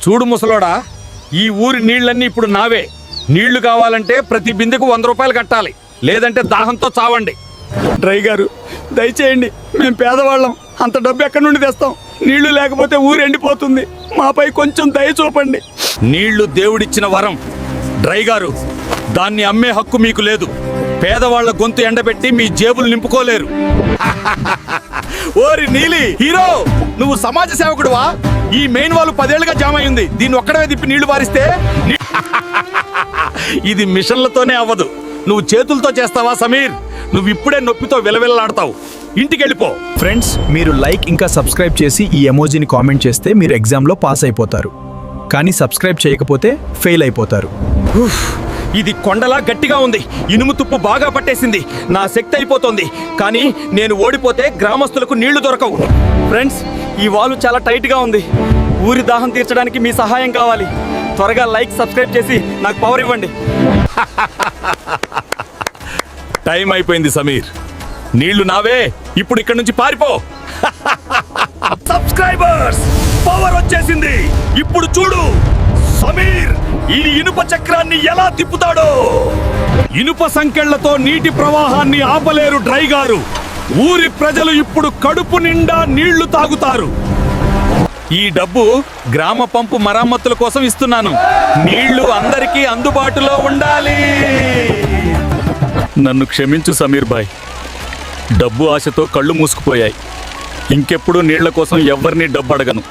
చూడు ముసలోడా, ఈ ఊరి నీళ్ళన్నీ ఇప్పుడు నావే. నీళ్లు కావాలంటే ప్రతి బిందెకు 100 రూపాయలు కట్టాలి, లేదంటే దాహంతో చావండి. డ్రై గారు దయచేయండి, మేము పేదవాళ్ళం, అంత డబ్బు ఎక్కడి నుండి తెస్తాం? నీళ్లు లేకపోతే ఊరు ఎండిపోతుంది, మాపై కొంచెం దయ చూపండి. నీళ్లు దేవుడిచ్చిన వరం డ్రై గారు, దాన్ని అమ్మే హక్కు మీకు లేదు. పేదవాళ్ల గొంతు ఎండబెట్టి మీ జేబులు నింపుకోలేరు. ఓరి నీలి హీరో, నువ్వు సమాజ సేవకుడువా? ఈ మెయిన్ వాళ్ళు 10 ఏళ్లుగా జామ్ అయింది, దీన్ని ఒక్కడమే తిప్పి నీళ్లు పారిస్తే ఇది మిషన్లతోనే అవ్వదు. నువ్వు చేతులతో చేస్తావా సమీర్? నువ్వు ఇప్పుడే నొప్పితో విలవిల్లాడతావు. ఇంటికి వెళ్ళిపో. ఫ్రెండ్స్, మీరు లైక్ ఇంకా సబ్స్క్రైబ్ చేసి ఈ ఎమోజీని కామెంట్ చేస్తే మీరు ఎగ్జామ్లో పాస్ అయిపోతారు. కానీ సబ్స్క్రైబ్ చేయకపోతే ఫెయిల్ అయిపోతారు. ఇది కొండలా గట్టిగా ఉంది, ఇనుము తుప్పు బాగా పట్టేసింది, నా శక్తి అయిపోతుంది. కానీ నేను ఓడిపోతే గ్రామస్తులకు నీళ్లు దొరకవు. ఫ్రెండ్స్, ఈ వాలు చాలా టైట్గా ఉంది. ఊరి దాహం తీర్చడానికి మీ సహాయం కావాలి. త్వరగా లైక్ సబ్స్క్రైబ్ చేసి నాకు పవర్ ఇవ్వండి. టైం అయిపోయింది సమీర్, నీళ్లు నావే, ఇప్పుడు ఇక్కడి నుంచి పారిపో. సబ్స్క్రైబర్స్, పవర్ వచ్చేసింది. ఇప్పుడు చూడు సమీర్ ఈ ఇనుప చక్రాన్ని ఎలా తిప్పుతాడో. ఇనుప సంకెళ్లతో నీటి ప్రవాహాన్ని ఆపలేరు డ్రై గారు. ఊరి ప్రజలు ఇప్పుడు కడుపు నిండా నీళ్లు తాగుతారు. ఈ డబ్బు గ్రామ పంపు మరమ్మతుల కోసం ఇస్తున్నాను. నీళ్లు అందరికీ అందుబాటులో ఉండాలి. నన్ను క్షమించు సమీర్ భాయ్, డబ్బు ఆశతో కళ్ళు మూసుకుపోయాయి. ఇంకెప్పుడు నీళ్ల కోసం ఎవ్వరినీ డబ్బు అడగను.